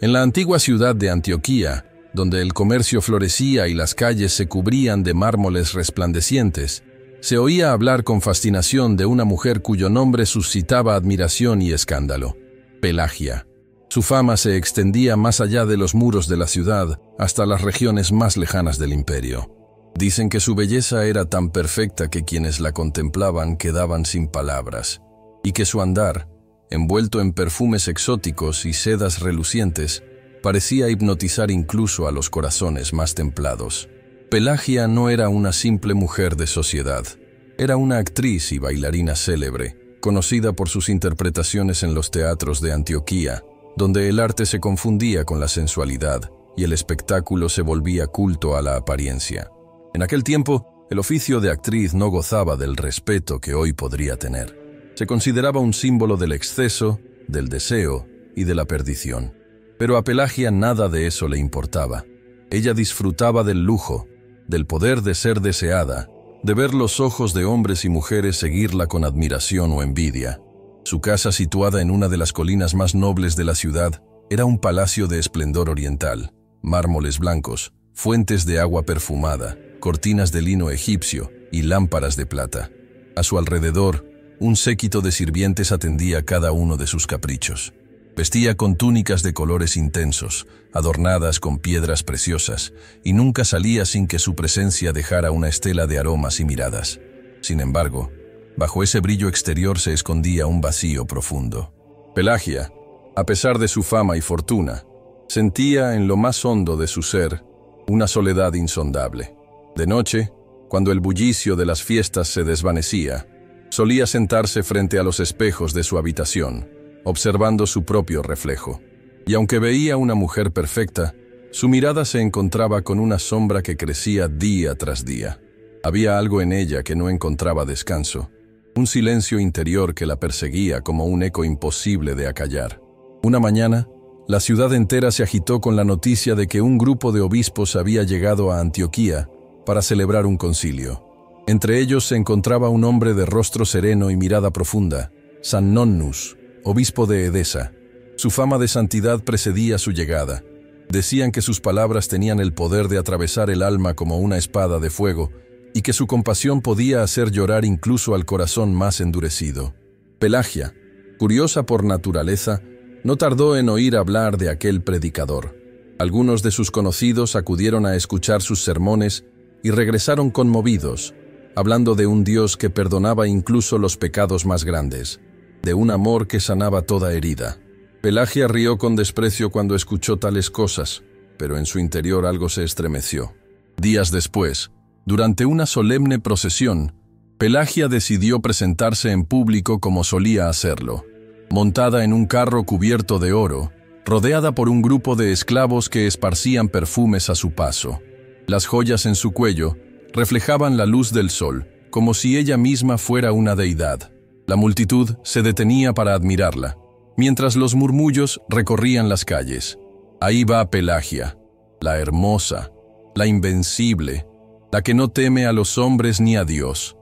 En la antigua ciudad de Antioquía, donde el comercio florecía y las calles se cubrían de mármoles resplandecientes, se oía hablar con fascinación de una mujer cuyo nombre suscitaba admiración y escándalo: Pelagia. Su fama se extendía más allá de los muros de la ciudad hasta las regiones más lejanas del imperio. Dicen que su belleza era tan perfecta que quienes la contemplaban quedaban sin palabras, y que su andar, envuelto en perfumes exóticos y sedas relucientes, parecía hipnotizar incluso a los corazones más templados. Pelagia no era una simple mujer de sociedad, era una actriz y bailarina célebre, conocida por sus interpretaciones en los teatros de Antioquía, donde el arte se confundía con la sensualidad y el espectáculo se volvía culto a la apariencia. En aquel tiempo, el oficio de actriz no gozaba del respeto que hoy podría tener. Se consideraba un símbolo del exceso, del deseo y de la perdición. Pero a Pelagia nada de eso le importaba. Ella disfrutaba del lujo, del poder de ser deseada, de ver los ojos de hombres y mujeres seguirla con admiración o envidia. Su casa, situada en una de las colinas más nobles de la ciudad, era un palacio de esplendor oriental, mármoles blancos, fuentes de agua perfumada, cortinas de lino egipcio y lámparas de plata. A su alrededor, un séquito de sirvientes atendía cada uno de sus caprichos. Vestía con túnicas de colores intensos, adornadas con piedras preciosas, y nunca salía sin que su presencia dejara una estela de aromas y miradas. Sin embargo, bajo ese brillo exterior se escondía un vacío profundo. Pelagia, a pesar de su fama y fortuna, sentía en lo más hondo de su ser una soledad insondable. De noche, cuando el bullicio de las fiestas se desvanecía, solía sentarse frente a los espejos de su habitación, observando su propio reflejo. Y aunque veía una mujer perfecta, su mirada se encontraba con una sombra que crecía día tras día. Había algo en ella que no encontraba descanso, un silencio interior que la perseguía como un eco imposible de acallar. Una mañana, la ciudad entera se agitó con la noticia de que un grupo de obispos había llegado a Antioquía para celebrar un concilio. Entre ellos se encontraba un hombre de rostro sereno y mirada profunda, San Nonnus, obispo de Edesa. Su fama de santidad precedía su llegada. Decían que sus palabras tenían el poder de atravesar el alma como una espada de fuego y que su compasión podía hacer llorar incluso al corazón más endurecido. Pelagia, curiosa por naturaleza, no tardó en oír hablar de aquel predicador. Algunos de sus conocidos acudieron a escuchar sus sermones y regresaron conmovidos, hablando de un Dios que perdonaba incluso los pecados más grandes, de un amor que sanaba toda herida. Pelagia rió con desprecio cuando escuchó tales cosas, pero en su interior algo se estremeció. Días después, durante una solemne procesión, Pelagia decidió presentarse en público como solía hacerlo, montada en un carro cubierto de oro, rodeada por un grupo de esclavos que esparcían perfumes a su paso. Las joyas en su cuello reflejaban la luz del sol, como si ella misma fuera una deidad. La multitud se detenía para admirarla, mientras los murmullos recorrían las calles. Ahí va Pelagia, la hermosa, la invencible, la que no teme a los hombres ni a Dios.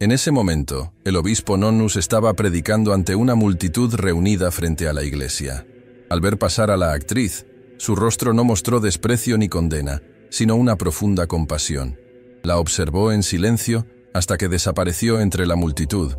En ese momento, el obispo Nonnus estaba predicando ante una multitud reunida frente a la iglesia. Al ver pasar a la actriz, su rostro no mostró desprecio ni condena, sino una profunda compasión. La observó en silencio hasta que desapareció entre la multitud,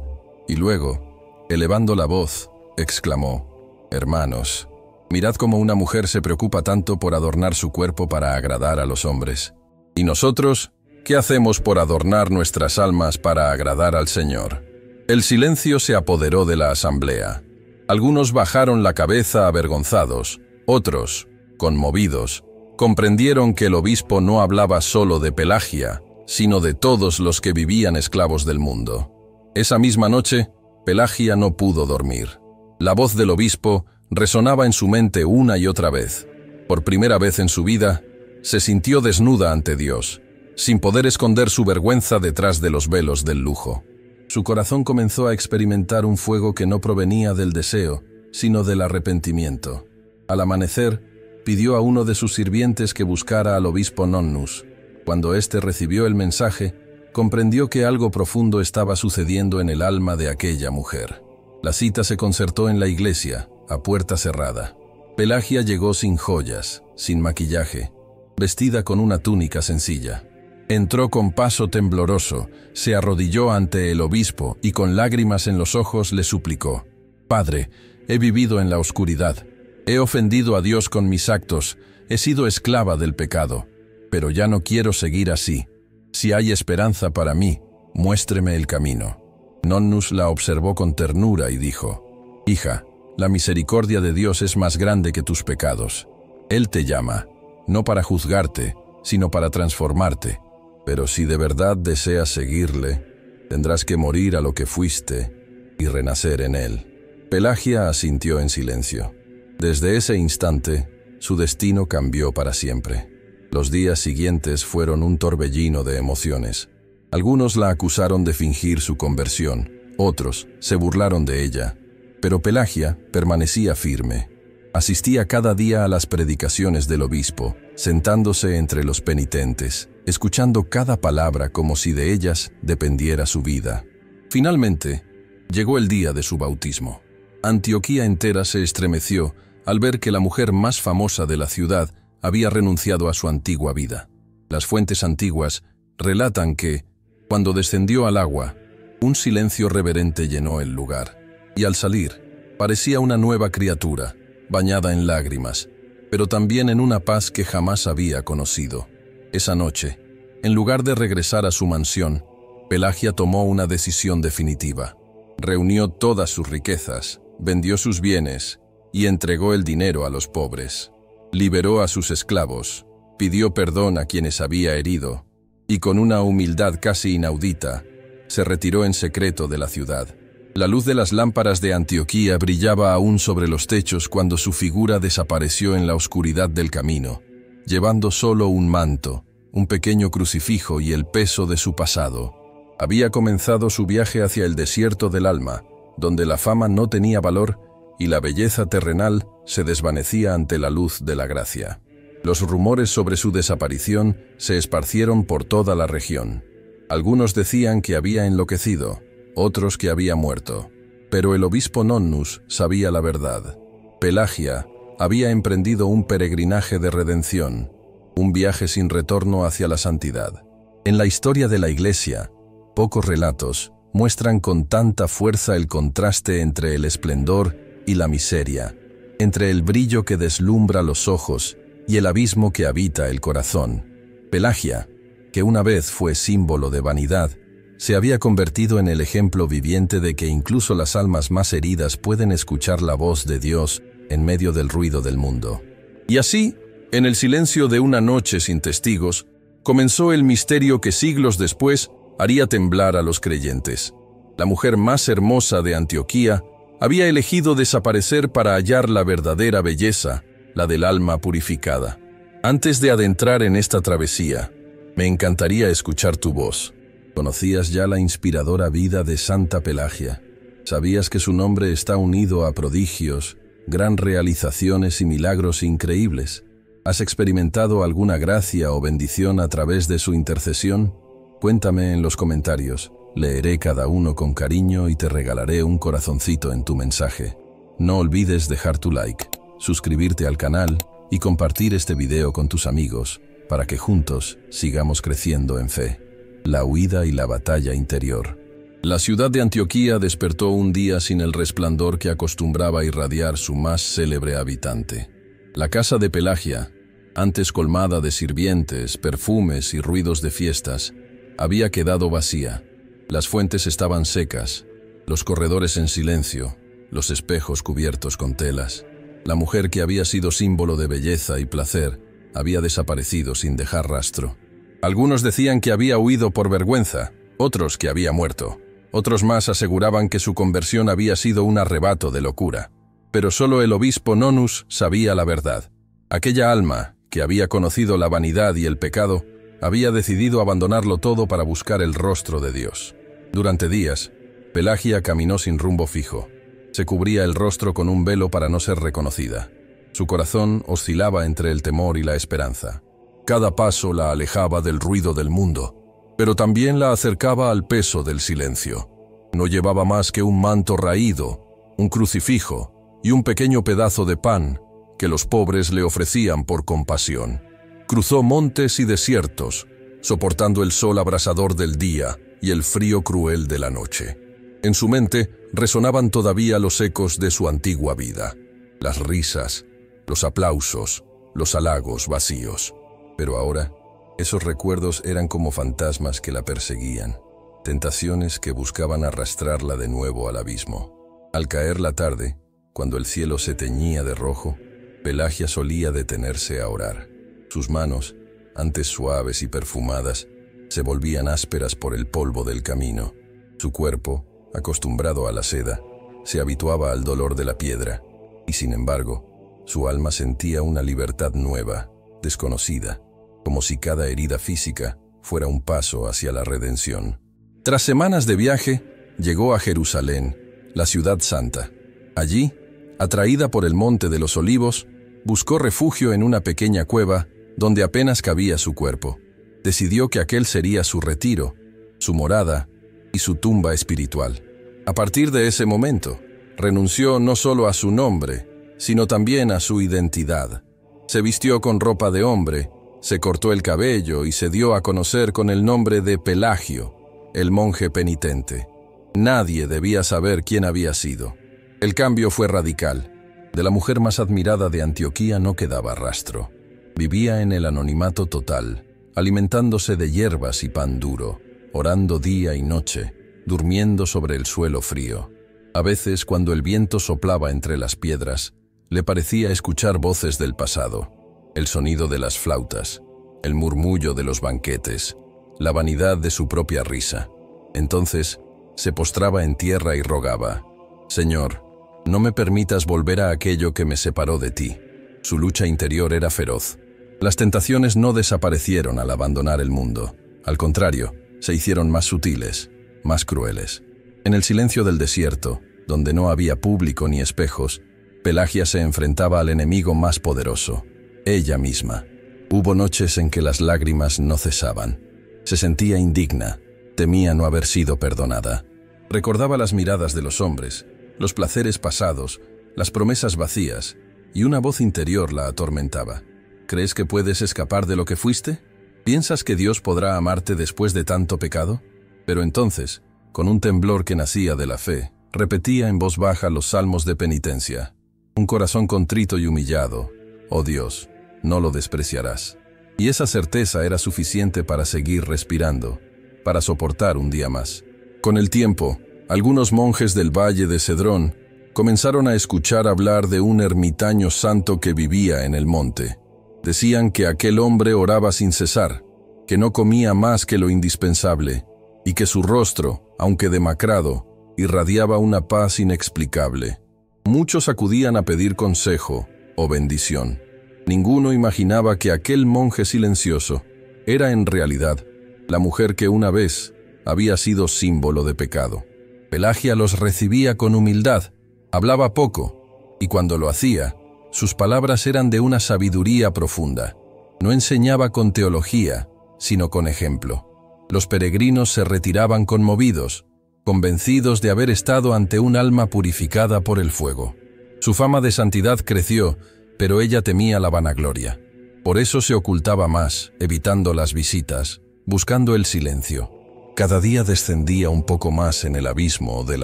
y luego, elevando la voz, exclamó: «Hermanos, mirad cómo una mujer se preocupa tanto por adornar su cuerpo para agradar a los hombres. ¿Y nosotros, qué hacemos por adornar nuestras almas para agradar al Señor?» El silencio se apoderó de la asamblea. Algunos bajaron la cabeza avergonzados, otros, conmovidos, comprendieron que el obispo no hablaba solo de Pelagia, sino de todos los que vivían esclavos del mundo. Esa misma noche, Pelagia no pudo dormir. La voz del obispo resonaba en su mente una y otra vez. Por primera vez en su vida, se sintió desnuda ante Dios, sin poder esconder su vergüenza detrás de los velos del lujo. Su corazón comenzó a experimentar un fuego que no provenía del deseo, sino del arrepentimiento. Al amanecer, pidió a uno de sus sirvientes que buscara al obispo Nonnus. Cuando éste recibió el mensaje, comprendió que algo profundo estaba sucediendo en el alma de aquella mujer. La cita se concertó en la iglesia, a puerta cerrada. Pelagia llegó sin joyas, sin maquillaje, vestida con una túnica sencilla. Entró con paso tembloroso, se arrodilló ante el obispo y con lágrimas en los ojos le suplicó: «Padre, he vivido en la oscuridad, he ofendido a Dios con mis actos, he sido esclava del pecado, pero ya no quiero seguir así. Si hay esperanza para mí, muéstreme el camino». Nonnus la observó con ternura y dijo: «Hija, la misericordia de Dios es más grande que tus pecados. Él te llama, no para juzgarte, sino para transformarte. Pero si de verdad deseas seguirle, tendrás que morir a lo que fuiste y renacer en él». Pelagia asintió en silencio. Desde ese instante, su destino cambió para siempre. Los días siguientes fueron un torbellino de emociones. Algunos la acusaron de fingir su conversión, otros se burlaron de ella. Pero Pelagia permanecía firme. Asistía cada día a las predicaciones del obispo, sentándose entre los penitentes, escuchando cada palabra como si de ellas dependiera su vida. Finalmente, llegó el día de su bautismo. Antioquía entera se estremeció al ver que la mujer más famosa de la ciudad había renunciado a su antigua vida. Las fuentes antiguas relatan que, cuando descendió al agua, un silencio reverente llenó el lugar, y al salir, parecía una nueva criatura, bañada en lágrimas, pero también en una paz que jamás había conocido. Esa noche, en lugar de regresar a su mansión, Pelagia tomó una decisión definitiva. Reunió todas sus riquezas, vendió sus bienes y entregó el dinero a los pobres. Liberó a sus esclavos, pidió perdón a quienes había herido y con una humildad casi inaudita, se retiró en secreto de la ciudad. La luz de las lámparas de Antioquía brillaba aún sobre los techos cuando su figura desapareció en la oscuridad del camino, llevando solo un manto, un pequeño crucifijo y el peso de su pasado. Había comenzado su viaje hacia el desierto del alma, donde la fama no tenía valor y la belleza terrenal se desvanecía ante la luz de la gracia. Los rumores sobre su desaparición se esparcieron por toda la región. Algunos decían que había enloquecido, otros que había muerto. Pero el obispo Nonnus sabía la verdad. Pelagia había emprendido un peregrinaje de redención, un viaje sin retorno hacia la santidad. En la historia de la Iglesia, pocos relatos muestran con tanta fuerza el contraste entre el esplendor y la miseria, entre el brillo que deslumbra los ojos y el abismo que habita el corazón. Pelagia, que una vez fue símbolo de vanidad, se había convertido en el ejemplo viviente de que incluso las almas más heridas pueden escuchar la voz de Dios en medio del ruido del mundo. Y así, en el silencio de una noche sin testigos, comenzó el misterio que siglos después haría temblar a los creyentes. La mujer más hermosa de Antioquía había elegido desaparecer para hallar la verdadera belleza, la del alma purificada. Antes de adentrar en esta travesía, me encantaría escuchar tu voz. ¿Conocías ya la inspiradora vida de Santa Pelagia? ¿Sabías que su nombre está unido a prodigios, gran realizaciones y milagros increíbles? ¿Has experimentado alguna gracia o bendición a través de su intercesión? Cuéntame en los comentarios. Leeré cada uno con cariño y te regalaré un corazoncito en tu mensaje. No olvides dejar tu like, suscribirte al canal y compartir este video con tus amigos para que juntos sigamos creciendo en fe. La huida y la batalla interior. La ciudad de Antioquía despertó un día sin el resplandor que acostumbraba irradiar su más célebre habitante. La casa de Pelagia, antes colmada de sirvientes, perfumes y ruidos de fiestas, había quedado vacía. Las fuentes estaban secas, los corredores en silencio, los espejos cubiertos con telas. La mujer que había sido símbolo de belleza y placer había desaparecido sin dejar rastro. Algunos decían que había huido por vergüenza, otros que había muerto. Otros más aseguraban que su conversión había sido un arrebato de locura. Pero solo el obispo Nonnus sabía la verdad. Aquella alma, que había conocido la vanidad y el pecado, había decidido abandonarlo todo para buscar el rostro de Dios. Durante días, Pelagia caminó sin rumbo fijo. Se cubría el rostro con un velo para no ser reconocida. Su corazón oscilaba entre el temor y la esperanza. Cada paso la alejaba del ruido del mundo, pero también la acercaba al peso del silencio. No llevaba más que un manto raído, un crucifijo y un pequeño pedazo de pan que los pobres le ofrecían por compasión. Cruzó montes y desiertos, soportando el sol abrasador del día y el frío cruel de la noche. En su mente resonaban todavía los ecos de su antigua vida, las risas, los aplausos, los halagos vacíos. Pero ahora, esos recuerdos eran como fantasmas que la perseguían, tentaciones que buscaban arrastrarla de nuevo al abismo. Al caer la tarde, cuando el cielo se teñía de rojo, Pelagia solía detenerse a orar. Sus manos, antes suaves y perfumadas, se volvían ásperas por el polvo del camino. Su cuerpo, acostumbrado a la seda, se habituaba al dolor de la piedra, y sin embargo, su alma sentía una libertad nueva, desconocida, como si cada herida física fuera un paso hacia la redención. Tras semanas de viaje, llegó a Jerusalén, la ciudad santa. Allí, atraída por el Monte de los Olivos, buscó refugio en una pequeña cueva donde apenas cabía su cuerpo. Decidió que aquel sería su retiro, su morada y su tumba espiritual. A partir de ese momento, renunció no solo a su nombre, sino también a su identidad. Se vistió con ropa de hombre, se cortó el cabello y se dio a conocer con el nombre de Pelagio, el monje penitente. Nadie debía saber quién había sido. El cambio fue radical. De la mujer más admirada de Antioquía no quedaba rastro. Vivía en el anonimato total, alimentándose de hierbas y pan duro, orando día y noche, durmiendo sobre el suelo frío. A veces, cuando el viento soplaba entre las piedras, le parecía escuchar voces del pasado, el sonido de las flautas, el murmullo de los banquetes, la vanidad de su propia risa. Entonces, se postraba en tierra y rogaba: «Señor, no me permitas volver a aquello que me separó de ti». Su lucha interior era feroz. Las tentaciones no desaparecieron al abandonar el mundo. Al contrario, se hicieron más sutiles, más crueles. En el silencio del desierto, donde no había público ni espejos, Pelagia se enfrentaba al enemigo más poderoso, ella misma. Hubo noches en que las lágrimas no cesaban. Se sentía indigna, temía no haber sido perdonada. Recordaba las miradas de los hombres, los placeres pasados, las promesas vacías, y una voz interior la atormentaba. ¿Crees que puedes escapar de lo que fuiste? ¿Piensas que Dios podrá amarte después de tanto pecado? Pero entonces, con un temblor que nacía de la fe, repetía en voz baja los salmos de penitencia. Un corazón contrito y humillado, oh Dios, no lo despreciarás. Y esa certeza era suficiente para seguir respirando, para soportar un día más. Con el tiempo, algunos monjes del valle de Cedrón comenzaron a escuchar hablar de un ermitaño santo que vivía en el monte. Decían que aquel hombre oraba sin cesar, que no comía más que lo indispensable, y que su rostro, aunque demacrado, irradiaba una paz inexplicable. Muchos acudían a pedir consejo o bendición. Ninguno imaginaba que aquel monje silencioso era en realidad la mujer que una vez había sido símbolo de pecado. Pelagia los recibía con humildad, hablaba poco, y cuando lo hacía, sus palabras eran de una sabiduría profunda. No enseñaba con teología, sino con ejemplo. Los peregrinos se retiraban conmovidos, convencidos de haber estado ante un alma purificada por el fuego. Su fama de santidad creció, pero ella temía la vanagloria. Por eso se ocultaba más, evitando las visitas, buscando el silencio. Cada día descendía un poco más en el abismo del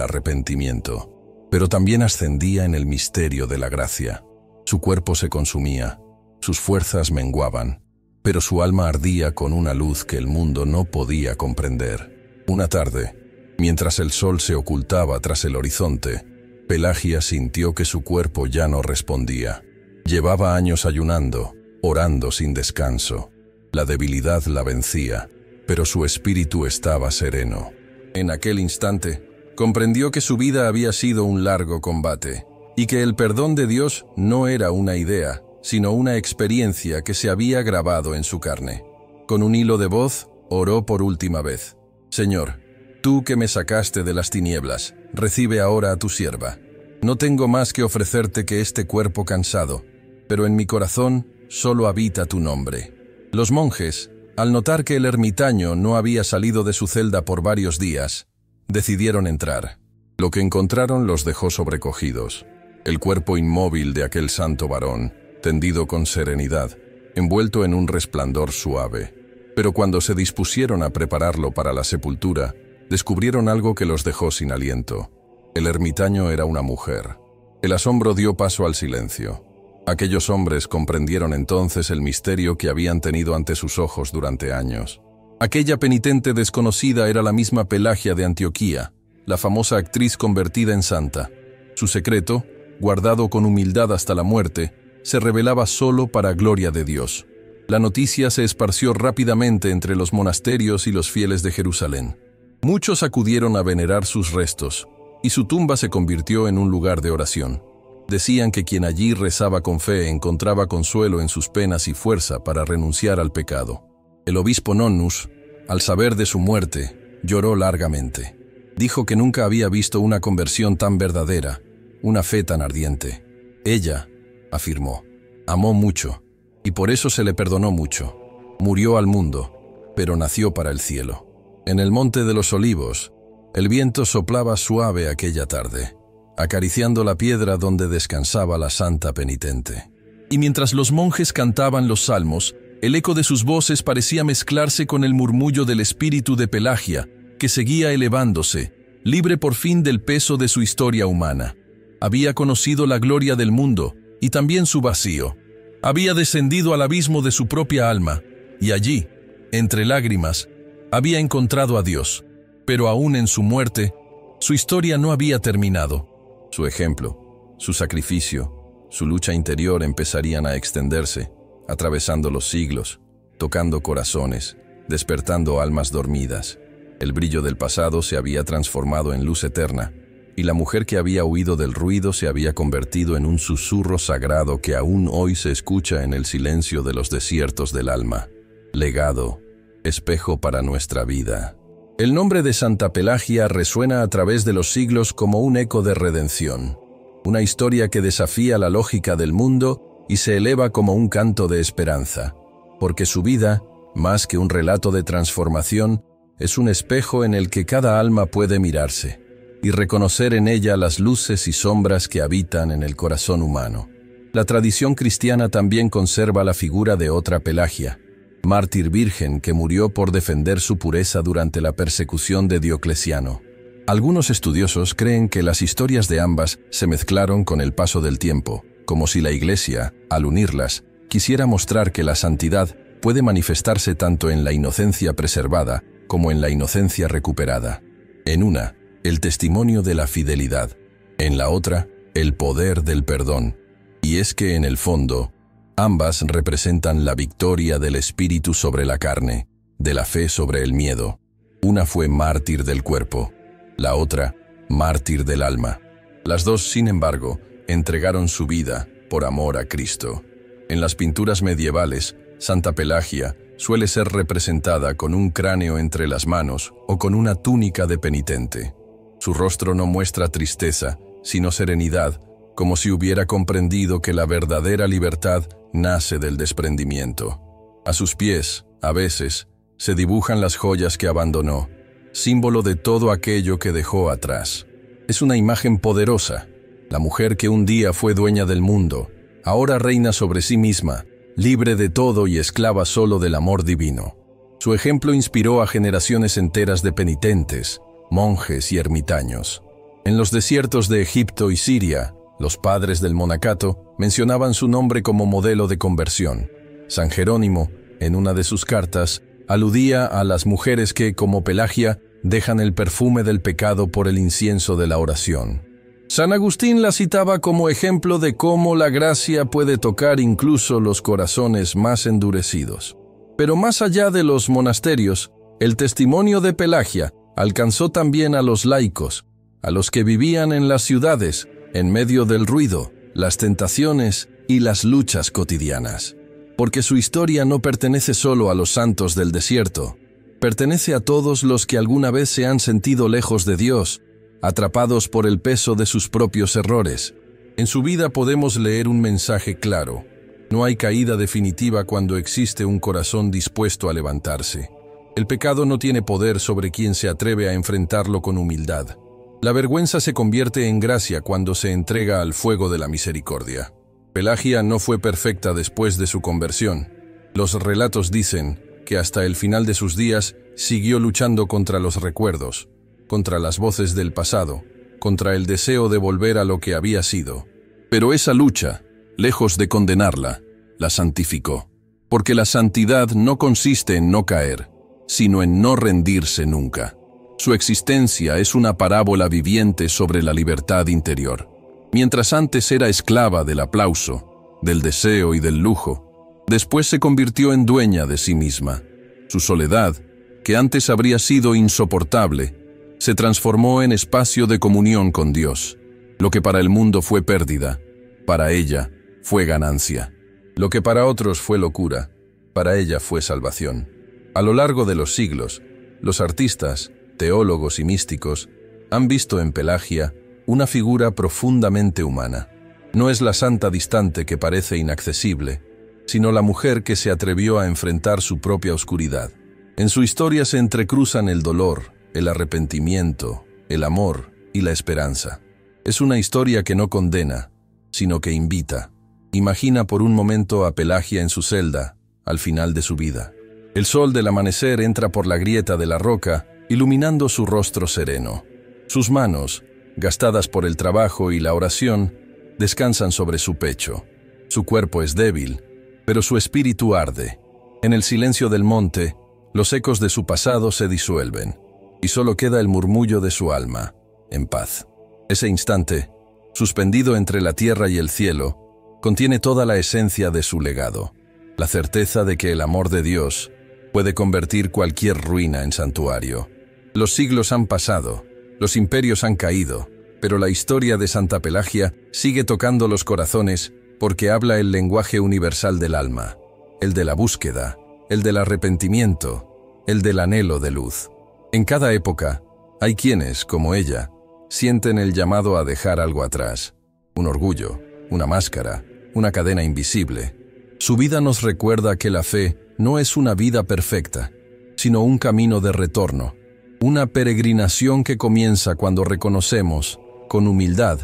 arrepentimiento, pero también ascendía en el misterio de la gracia. Su cuerpo se consumía, sus fuerzas menguaban, pero su alma ardía con una luz que el mundo no podía comprender. Una tarde, mientras el sol se ocultaba tras el horizonte, Pelagia sintió que su cuerpo ya no respondía. Llevaba años ayunando, orando sin descanso. La debilidad la vencía, pero su espíritu estaba sereno. En aquel instante, comprendió que su vida había sido un largo combate, y que el perdón de Dios no era una idea, sino una experiencia que se había grabado en su carne. Con un hilo de voz, oró por última vez: «Señor, tú que me sacaste de las tinieblas, recibe ahora a tu sierva. No tengo más que ofrecerte que este cuerpo cansado, pero en mi corazón solo habita tu nombre». Los monjes, al notar que el ermitaño no había salido de su celda por varios días, decidieron entrar. Lo que encontraron los dejó sobrecogidos. El cuerpo inmóvil de aquel santo varón, tendido con serenidad, envuelto en un resplandor suave. Pero cuando se dispusieron a prepararlo para la sepultura, descubrieron algo que los dejó sin aliento. El ermitaño era una mujer. El asombro dio paso al silencio. Aquellos hombres comprendieron entonces el misterio que habían tenido ante sus ojos durante años. Aquella penitente desconocida era la misma Pelagia de Antioquía, la famosa actriz convertida en santa. Su secreto, guardado con humildad hasta la muerte, se revelaba solo para gloria de Dios. La noticia se esparció rápidamente entre los monasterios y los fieles de Jerusalén. Muchos acudieron a venerar sus restos, y su tumba se convirtió en un lugar de oración. Decían que quien allí rezaba con fe encontraba consuelo en sus penas y fuerza para renunciar al pecado. El obispo Nonnus, al saber de su muerte, lloró largamente. Dijo que nunca había visto una conversión tan verdadera, una fe tan ardiente. Ella, afirmó, amó mucho, y por eso se le perdonó mucho. Murió al mundo, pero nació para el cielo. En el Monte de los Olivos, el viento soplaba suave aquella tarde, acariciando la piedra donde descansaba la santa penitente. Y mientras los monjes cantaban los salmos, el eco de sus voces parecía mezclarse con el murmullo del espíritu de Pelagia, que seguía elevándose, libre por fin del peso de su historia humana. Había conocido la gloria del mundo y también su vacío. Había descendido al abismo de su propia alma, y allí, entre lágrimas, había encontrado a Dios. Pero aún en su muerte, su historia no había terminado. Su ejemplo, su sacrificio, su lucha interior empezarían a extenderse, atravesando los siglos, tocando corazones, despertando almas dormidas. El brillo del pasado se había transformado en luz eterna, y la mujer que había huido del ruido se había convertido en un susurro sagrado que aún hoy se escucha en el silencio de los desiertos del alma. Legado, espejo para nuestra vida. El nombre de Santa Pelagia resuena a través de los siglos como un eco de redención, una historia que desafía la lógica del mundo y se eleva como un canto de esperanza, porque su vida, más que un relato de transformación, es un espejo en el que cada alma puede mirarse y reconocer en ella las luces y sombras que habitan en el corazón humano. La tradición cristiana también conserva la figura de otra Pelagia, mártir virgen que murió por defender su pureza durante la persecución de Diocleciano. Algunos estudiosos creen que las historias de ambas se mezclaron con el paso del tiempo, como si la Iglesia, al unirlas, quisiera mostrar que la santidad puede manifestarse tanto en la inocencia preservada como en la inocencia recuperada. En una, el testimonio de la fidelidad; en la otra, el poder del perdón. Y es que, en el fondo, ambas representan la victoria del espíritu sobre la carne, de la fe sobre el miedo. Una fue mártir del cuerpo, la otra, mártir del alma. Las dos, sin embargo, entregaron su vida por amor a Cristo. En las pinturas medievales, Santa Pelagia suele ser representada con un cráneo entre las manos o con una túnica de penitente. Su rostro no muestra tristeza, sino serenidad, como si hubiera comprendido que la verdadera libertad nace del desprendimiento. A sus pies, a veces, se dibujan las joyas que abandonó, símbolo de todo aquello que dejó atrás. Es una imagen poderosa. La mujer que un día fue dueña del mundo, ahora reina sobre sí misma, libre de todo y esclava solo del amor divino. Su ejemplo inspiró a generaciones enteras de penitentes, monjes y ermitaños. En los desiertos de Egipto y Siria, los padres del monacato mencionaban su nombre como modelo de conversión. San Jerónimo, en una de sus cartas, aludía a las mujeres que, como Pelagia, dejan el perfume del pecado por el incienso de la oración. San Agustín la citaba como ejemplo de cómo la gracia puede tocar incluso los corazones más endurecidos. Pero más allá de los monasterios, el testimonio de Pelagia alcanzó también a los laicos, a los que vivían en las ciudades, en medio del ruido, las tentaciones y las luchas cotidianas. Porque su historia no pertenece solo a los santos del desierto, pertenece a todos los que alguna vez se han sentido lejos de Dios, atrapados por el peso de sus propios errores. En su vida podemos leer un mensaje claro: no hay caída definitiva cuando existe un corazón dispuesto a levantarse. El pecado no tiene poder sobre quien se atreve a enfrentarlo con humildad. La vergüenza se convierte en gracia cuando se entrega al fuego de la misericordia. Pelagia no fue perfecta después de su conversión. Los relatos dicen que hasta el final de sus días siguió luchando contra los recuerdos, contra las voces del pasado, contra el deseo de volver a lo que había sido. Pero esa lucha, lejos de condenarla, la santificó. Porque la santidad no consiste en no caer, sino en no rendirse nunca. Su existencia es una parábola viviente sobre la libertad interior. Mientras antes era esclava del aplauso, del deseo y del lujo, después se convirtió en dueña de sí misma. Su soledad, que antes habría sido insoportable, se transformó en espacio de comunión con Dios. Lo que para el mundo fue pérdida, para ella fue ganancia. Lo que para otros fue locura, para ella fue salvación. A lo largo de los siglos, los artistas, teólogos y místicos han visto en Pelagia una figura profundamente humana. No es la santa distante que parece inaccesible, sino la mujer que se atrevió a enfrentar su propia oscuridad. En su historia se entrecruzan el dolor, el arrepentimiento, el amor y la esperanza. Es una historia que no condena, sino que invita. Imagina por un momento a Pelagia en su celda, al final de su vida. El sol del amanecer entra por la grieta de la roca, iluminando su rostro sereno. Sus manos, gastadas por el trabajo y la oración, descansan sobre su pecho. Su cuerpo es débil, pero su espíritu arde. En el silencio del monte, los ecos de su pasado se disuelven, y solo queda el murmullo de su alma, en paz. Ese instante, suspendido entre la tierra y el cielo, contiene toda la esencia de su legado, la certeza de que el amor de Dios puede convertir cualquier ruina en santuario. Los siglos han pasado, los imperios han caído, pero la historia de Santa Pelagia sigue tocando los corazones porque habla el lenguaje universal del alma, el de la búsqueda, el del arrepentimiento, el del anhelo de luz. En cada época, hay quienes, como ella, sienten el llamado a dejar algo atrás, un orgullo, una máscara, una cadena invisible. Su vida nos recuerda que la fe no es una vida perfecta, sino un camino de retorno, una peregrinación que comienza cuando reconocemos, con humildad,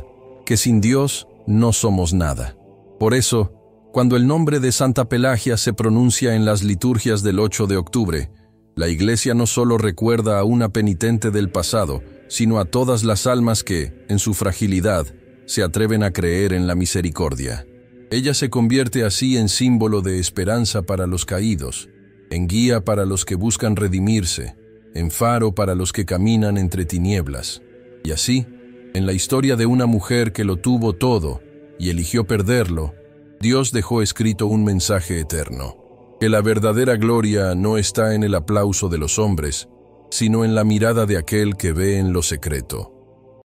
que sin Dios no somos nada. Por eso, cuando el nombre de Santa Pelagia se pronuncia en las liturgias del 8 de octubre, la Iglesia no solo recuerda a una penitente del pasado, sino a todas las almas que, en su fragilidad, se atreven a creer en la misericordia. Ella se convierte así en símbolo de esperanza para los caídos, en guía para los que buscan redimirse, en faro para los que caminan entre tinieblas. Y así, en la historia de una mujer que lo tuvo todo y eligió perderlo, Dios dejó escrito un mensaje eterno: que la verdadera gloria no está en el aplauso de los hombres, sino en la mirada de aquel que ve en lo secreto.